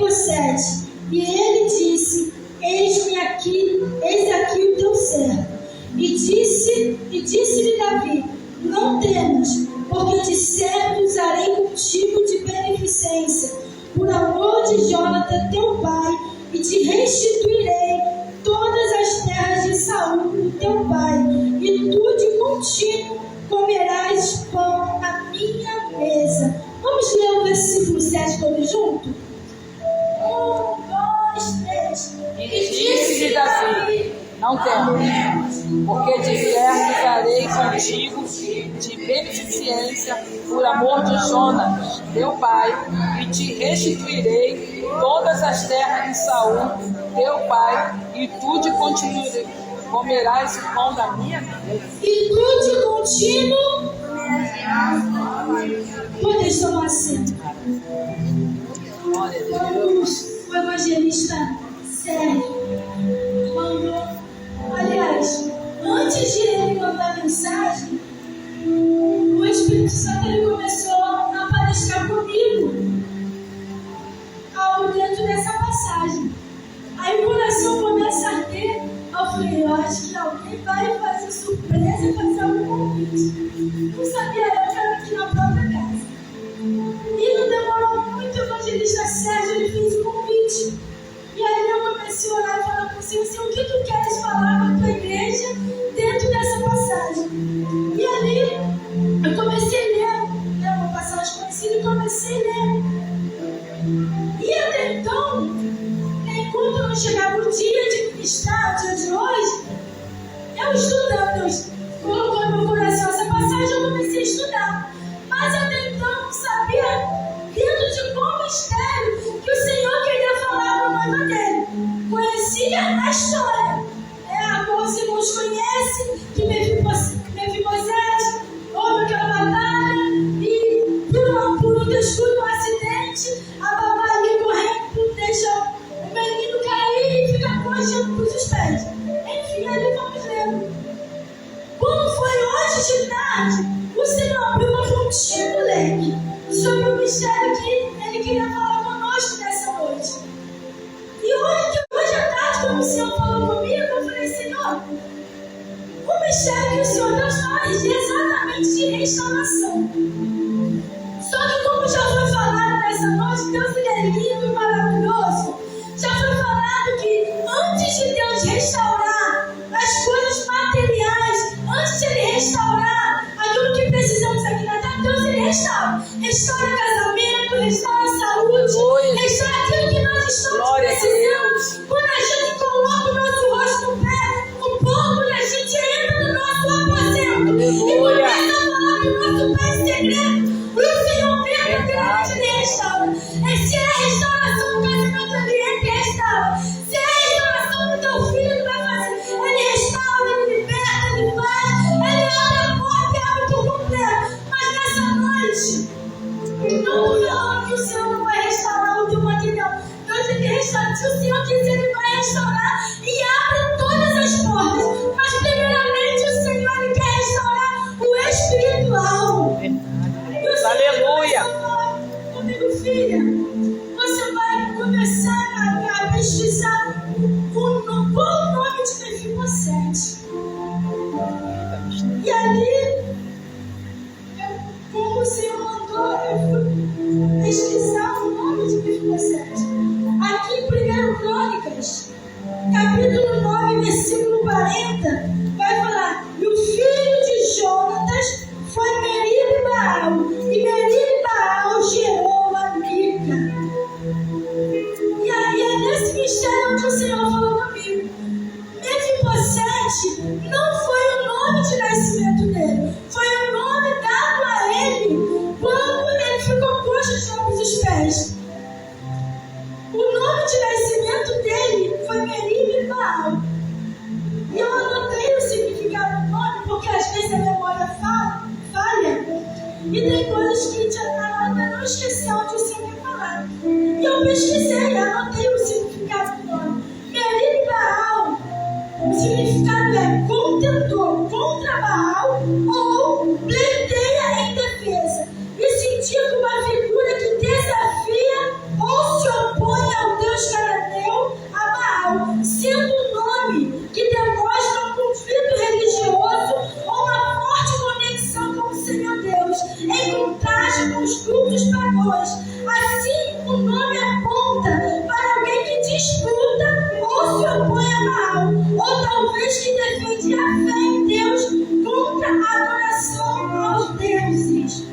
Mefibosete. E ele disse: eis aqui o teu servo. E disse-lhe Davi: não temas, porque de certo usarei contigo de beneficência, por amor de Jonathan teu pai, e te restituirei todas as terras de Saul teu pai, e tu de contínuo comerás pão à minha mesa. Vamos ler o versículo 7 todos juntos? 1, 2, 3. E disse-lhe Davi: não temas, porque de certo farei contigo de beneficência por amor de Jonas, teu pai, e te restituirei todas as terras de Saul, teu pai, e tu de contínuo comerás o pão da minha mesa. E tu de contínuo podes tomar assento. Glória a Quando Deus. o evangelista Sérgio mandou, aliás, antes de ele mandar a mensagem, o Espírito Santo ele começou a palestrar comigo dentro dessa passagem. Aí o coração começa a arder. Eu falei: eu acho que alguém vai fazer surpresa e fazer algum convite. Não sabia eu que era aqui na própria casa. E não demorou muito, o evangelista Sérgio ele fez o convite. E aí eu comecei a orar e falar com o Senhor: o que tu queres falar com a tua igreja dentro dessa passagem? E ali eu comecei a ler, uma passagem conhecida, e comecei a ler. E até então, enquanto não chegava o dia de ministrar, o dia de hoje, eu estudando, colocou no meu coração essa passagem, eu comecei a estudar. Mas até então eu não sabia, dentro de qual mistério que o Senhor queria falar com a noiva dele. Conhecia a história, a qual os irmãos conhecem, que Mefibosete houve aquela batalha e por um descuido, um acidente, a babá ali correndo deixa o menino cair e fica conchando por os pés. Enfim, ali vamos ler. Quando foi hoje de tarde, o Senhor abriu uma fontinha do leque sobre o mistério que Ele queria falar conosco nessa noite. E hoje à tarde, quando o Senhor falou comigo, eu falei: Senhor, o mistério que o Senhor Deus fala é exatamente de restauração. Só que como já foi falado nessa noite, Deus ele é lindo e maravilhoso. Já foi falado que antes de Deus restaurar as coisas materiais, antes de Ele restaurar aquilo que precisamos aqui na terra, Deus ele restaura. Restaura casamento, restaura saúde, restaura aquilo que nós estamos precisando. Quando a gente coloca o nosso rosto no pé, no pão, quando a gente entra no nosso aposento e começa a falar do nosso pai segredo, o Senhor verdadeiramente ele restaura. Se é a restauração do casamento, ele restaura. Se é a restauração do teu filho, ele vai fazer. Ele restaura, ele liberta, ele faz, ele abre a porta e abre por completo. Mas nessa noite, não falando que o Senhor não vai restaurar o teu material. Deus ele restaura. Se o Senhor quiser, ele vai restaurar e abre todas as portas. Mas primeiramente o Senhor ele quer restaurar o espiritual. Aleluia! Comigo, filha, você vai começar a pesquisar qual o nome de Mefibosete. E ali, como o Senhor mandou, eu fui pesquisar o nome de Mefibosete. Aqui em 1 Crônicas, capítulo 9, versículo 40, vai falar: e o filho de Jonatas foi Meribaal, e Meribaal gerou a Mica. E aí é nesse mistério onde o Senhor falou comigo. Mefibosete não foi o nome de nascimento dele, foi o nome dado a ele quando ele ficou coxo de ambos os pés. O nome de nascimento dele foi Meribaal. E eu anotei o significado do nome, porque às vezes a memória falha, e tem coisas que a Ana não esqueceu onde o Senhor ia falar. E eu pesquisei, anotei o significado do nome. Meribaal, o significado é contentor contra Baal ou pleiteia em defesa. Isso indica uma figura que desafia ou se opõe ao o nome aponta para alguém que disputa ou se opõe a Baal, ou talvez que defende a fé em Deus contra a adoração aos deuses.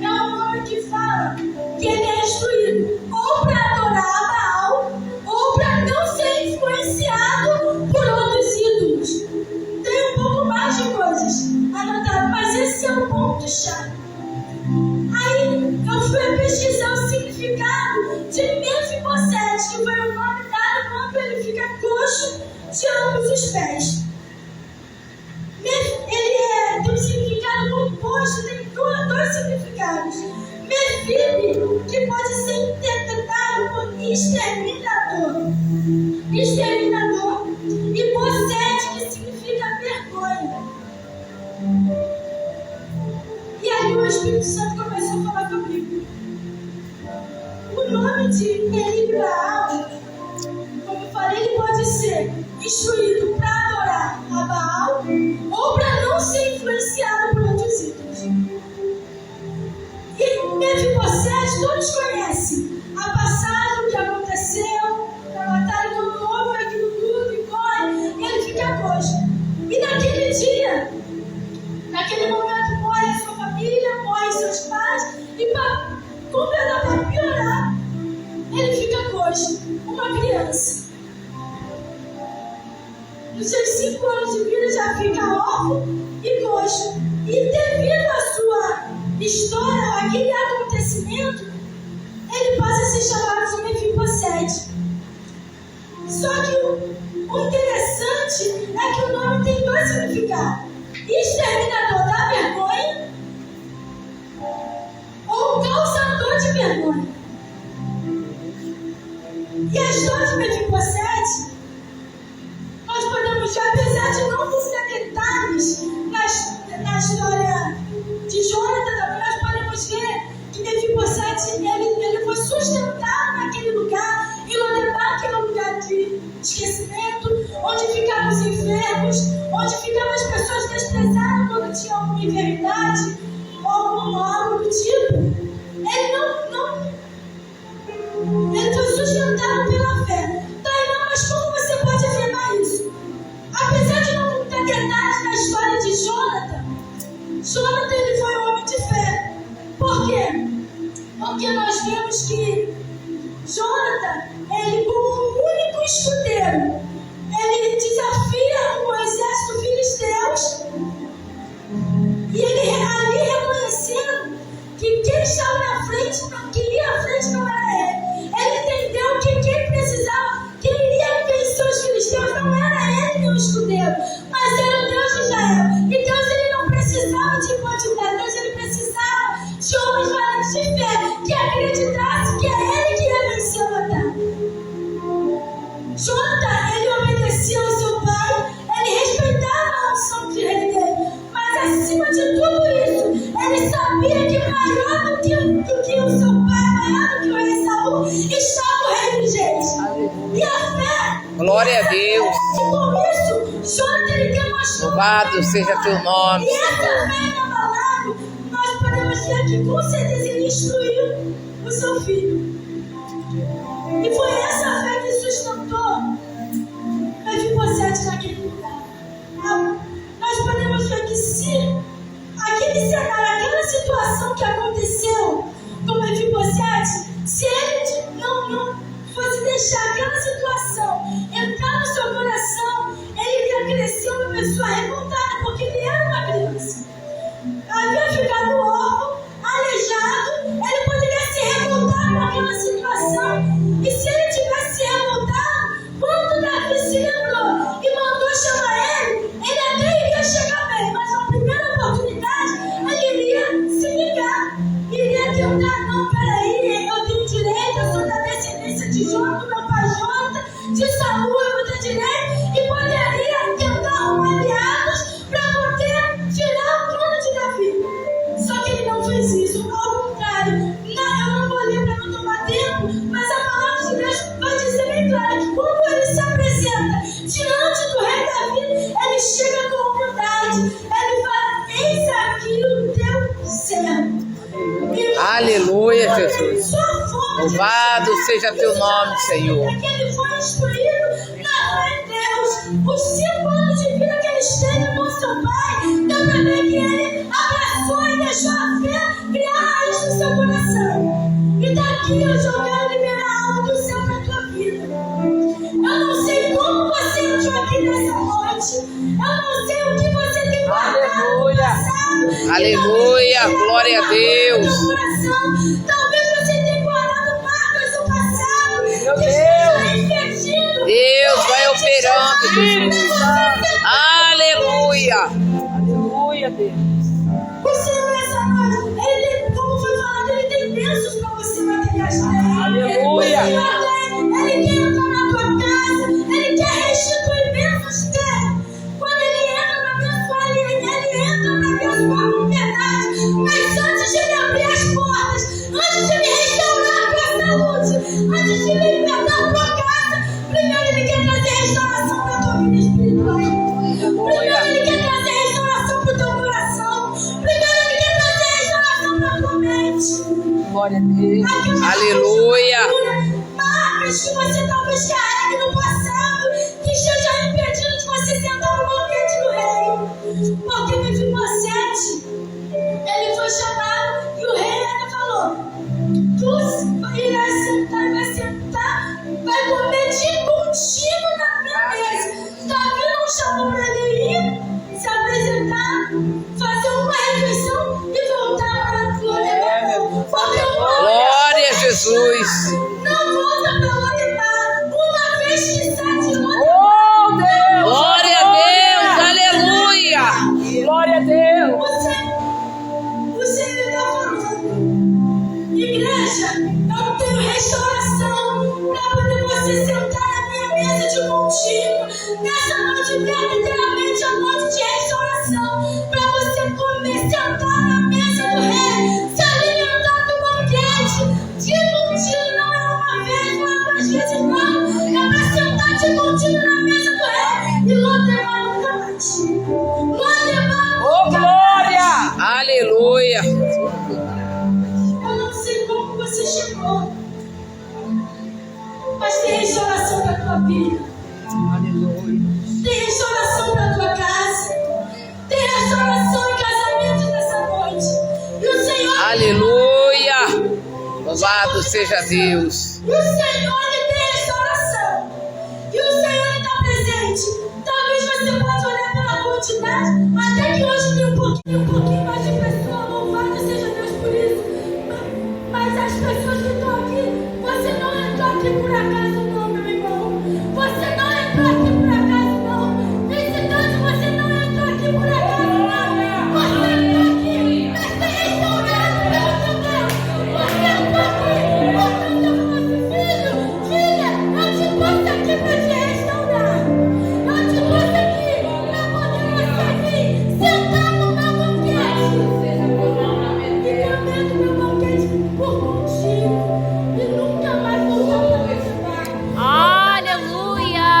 É um nome que fala que ele é instruído ou para adorar a Baal, ou para não ser influenciado por outros ídolos. Tem um pouco mais de coisas anotadas, mas esse é o ponto-chave. Aí eu fui pesquisar o significado de Mefibosete, que foi o nome dado quando ele fica coxo de ambos os pés. Ele tem um significado composto, tem dois significados. Mefib, que pode ser interpretado por exterminador. E Bosete, que significa vergonha. E aí o Espírito Santo começou a falar comigo. O nome de Meribaal, como eu falei, ele pode ser instruído para adorar a Baal ou para não ser influenciado por outros ídolos. E Mefibosete, todos conhecem a passagem que aconteceu, da batalha do novo, aquilo tudo, e corre, e ele fica coxo. E naquele dia, naquele momento, morre a sua família, morre seus pais, e para completar, para piorar, ele fica coxo, uma criança. Nos seus 5 anos de vida já fica órfão e coxo. E devido à sua história, aquele acontecimento, ele passa a ser chamado de Mefibosete. Só que o interessante é que o nome tem dois significados: exterminador da vergonha ou causador de vergonha. E a história de Mefibosete, nós podemos ver, apesar de não buscar detalhes na história de Jônatas, também nós podemos ver que Mefibosete ele foi sustentado naquele lugar, em Lodebar, que é um lugar de esquecimento, onde ficavam os enfermos, onde ficavam as pessoas desprezadas quando tinham alguma enfermidade ou algo do tipo. Ele foi sustentado pela fé. Tainá, mas como você pode afirmar isso? Apesar de não ter detalhes na história de Jônatas ele foi um homem de fé. Por quê? Porque nós vemos que Jônatas, ele como um único escudeiro, ele desafia um exército filisteus, e ele ali reconhecendo que quem estava na frente, quem ia à frente não era ele. Ele entendeu que quem precisava, quem iria vencer os filisteus não era ele nem o escudeiro, mas era o Deus de Israel. E Deus ele não precisava de quantidade, Deus ele precisava de homens valentes de fé, que acreditassem que é ele que ia vencer a batalha. Jônatas, ele obedecia ao seu pai, ele respeitava a unção de rei dele, mas acima de tudo isso, ele sabia que maior do que o seu pai, maior do que o rei Saul, estava o rei dos reis. E a fé, glória a Deus. E com isso, Jônatas ele demonstrou. Louvado seja teu nome. E essa fé inabalável, nós podemos ver que com certeza ele instruiu o seu filho. E foi essa fé que sustentou Mefibosete naquele lugar. Nós podemos ver que se aquele cenário, aquela situação que aconteceu com Mefibosete, se ele não fosse deixar aquela situação entrar no seu coração, ele iria crescer uma pessoa revoltada, porque ele era uma criança. Havia ficado órfão, aleijado, ele poderia se revoltar com aquela situação. E se ele tivesse se revoltado, quando Davi se lembrou e mandou chamar ele até iria chegar bem, mas na primeira oportunidade, ele iria se ligar, iria tentar, não, peraí, eu tenho direito, eu sou da descendência de Jônatas, do meu pai Jônatas, de Saul, eu vou ter direito, e poderia tentar arrumar aliados para poder tirar o trono de Davi. Só que ele não fez isso, ao contrário. Eu não vou ler para não tomar tempo, mas a palavra de Deus vai dizer bem claro que quando ele se apresenta diante do rei Davi, ele chega com humildade, ele fala: eis aqui o teu servo. Aleluia, Jesus. Sua forma Louvado seja teu nome, Senhor. Que ele foi instruído na fé em Deus. Os 5 anos de vida que ele esteve com seu pai, deu para ver que ele abraçou e deixou a fé criar raiz no seu coração. E daqui eu já quero liberar algo do céu para a tua vida. Eu não sei como você entrou aqui nessa noite. Eu não sei o que você tem guardado no passado. Aleluia, glória a Deus. Talvez você tenha guardado marcas do passado. Meu que Deus. esteja impedindo. Deus vai operando, Jesus. Aleluia. Aleluia, Deus. O Senhor, essa noite, Ele tem, como foi falado, Ele tem bênçãos para você materiais. Aleluia. O Senhor tem, Ele quer entrar na tua casa, Ele quer restituir bênçãos dele. Quando Ele entra na abençoar, Ele entra na abençoar com verdade. Mas antes de Ele abrir as portas, antes de Ele restaurar a tua saúde, antes de Ele libertar a tua casa, primeiro Ele quer trazer restauração para a tua vida espiritual. Primeiro Ele quer trazer restauração para o teu coração. Primeiro Ele quer trazer restauração para a tua mente. Glória a Deus. Aleluia. Marcas que você talvez carregue no passado, que esteja impedindo de você sentar no banquete do rei. Porque no versículo 7, ele foi chamado e o rei ainda falou: tu irás sentar e vai sentar, vai comer contigo na minha mesa. Davi não chamou para ele ir, se apresentar, fazer uma refeição e voltar para a glória. Glória a Jesus. Não volta para Lodebar. Uma vez que sai de Lodebar, Oh, Deus. Glória a Deus. Aleluia. Glória a Deus. o Senhor está falando: igreja, eu tenho restauração para poder você sentar na minha mesa de contigo. Nessa noite, verdadeiramente a noite de restauração, para você comer, sentar na mesa do rei, se alimentar do banquete. De contigo não é uma vez, não é 2 vezes, não. É para sentar de contigo na mesa do rei e Lodebar nunca mais. Lodebar Oh, nunca mais. glória. Aleluia. Eu não sei como você chegou, mas tem restauração para a tua vida, Aleluia. tem restauração para a tua casa, tem restauração em casamento nessa noite. E o Senhor, Aleluia. Louvado seja Deus. e o Senhor ele tem restauração, e o Senhor está presente. Talvez você possa olhar pela quantidade, até que hoje tem um pouquinho mais de pessoas. Louvado seja Deus por isso. Mas as pessoas que estão aqui, você não entrou aqui por acaso, não, meu irmão. Você não entrou aqui por acaso, não. Visitante, você não entrou aqui por acaso, não. Você entrou aqui para ser restaurado pelo seu Deus. Você entrou aqui porque o nosso filho, filha, eu te trouxe aqui para te restaurar. Eu te trouxe aqui para poder você vir sentar no meu banquete. E comer do meu banquete por contigo. E nunca mais voltar para Lodebar. Aleluia!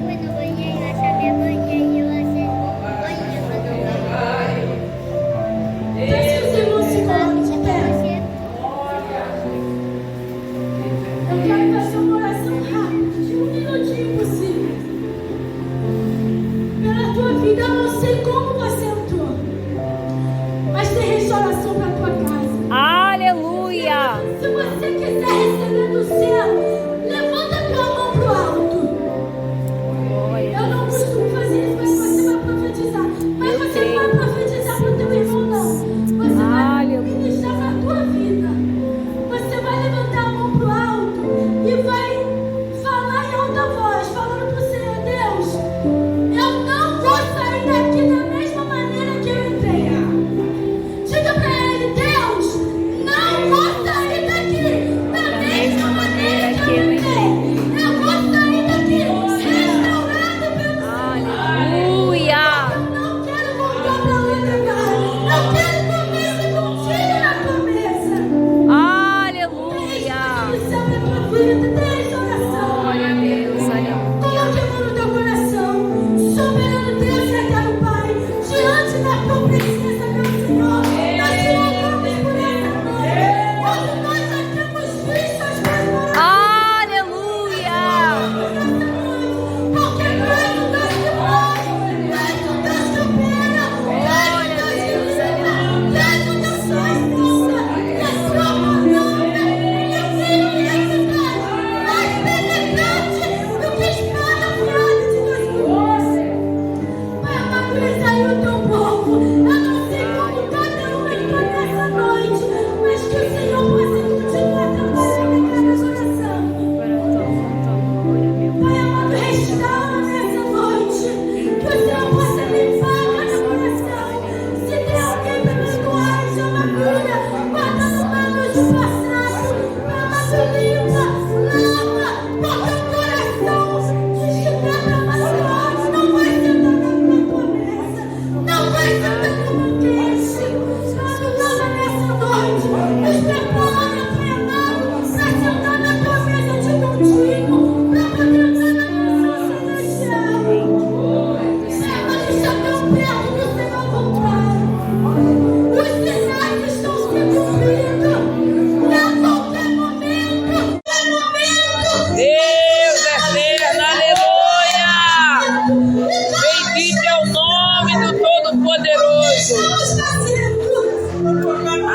Foi no banheiro, essa minha banheiro, você Deixa os irmãos se coloquem de pé. Eu quero fazer uma oração rápida, de 1 minutinho possível. Pela tua vida, eu não sei como você entrou, mas tem restauração para a tua casa. Aleluia! Se você quiser receber do céu, levanta a tua mão pro alto. Eu não costumo fazer isso, mas você vai profetizar. Mas você não vai profetizar para o teu irmão, não. Você vai ministrar para a tua vida. Você vai levantar a mão pro alto e vai falar em alta voz, falando pro Senhor: Deus, eu não vou sair daqui da mesma maneira que eu entrei. Diga para ele: Deus, não vou sair daqui da mesma maneira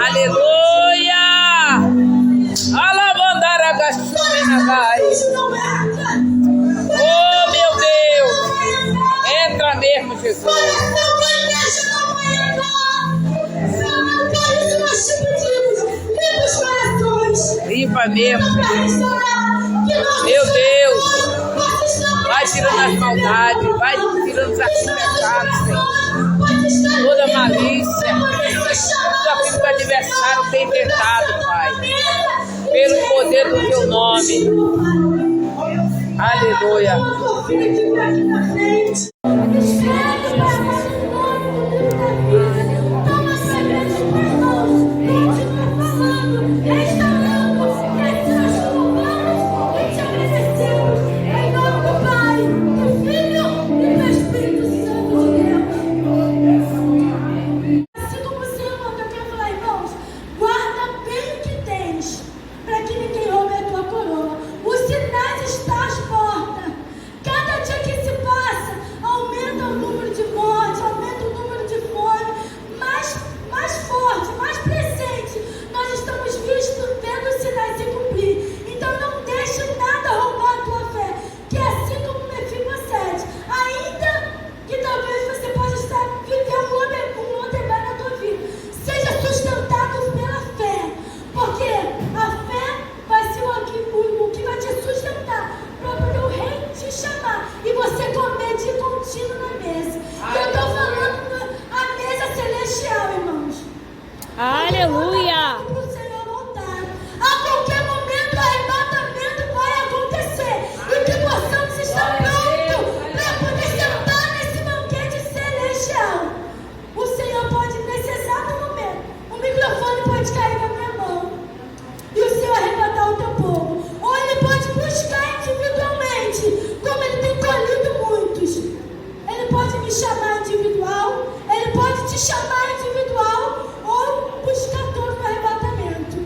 Aleluia! Alabandara gastumina vai. Não entra. Oh, meu Deus! Entra mesmo, Jesus. Limpa mesmo. Meu Deus. Vai tirando as maldades. Vai tirando os arquipecados, Senhor. Toda malícia. Tudo aquilo que o adversário tem tentado, Pai. Pelo poder do teu nome. Aleluia. Aleluia! A qualquer momento o arrebatamento vai acontecer e que possamos estar prontos para poder sentar nesse banquete celestial. O Senhor pode, nesse exato momento, o microfone pode cair na minha mão e o Senhor arrebatar o teu povo. Ou Ele pode buscar individualmente, como Ele tem colhido muitos. Ele pode me chamar individual, Ele pode te chamar individual, ou buscar todo o arrebatamento.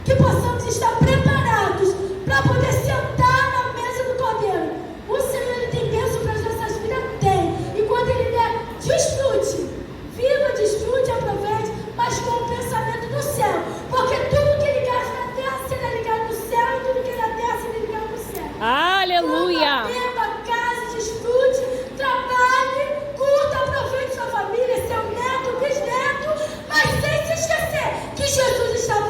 Que possamos estar preparados para poder sentar na mesa do Cordeiro. O Senhor, Ele tem bênção para as nossas vidas? Tem. E quando Ele der, desfrute. Viva, desfrute, aproveite, mas com o pensamento do céu. Porque tudo que Ele gasta na terra será ligado no céu, e tudo que Ele na terra será ligado no céu. Aleluia! Beba, case, desfrute, trabalhe, curta, aproveite sua família, seu neto, bisneto, mas sem se esquecer que Jesus está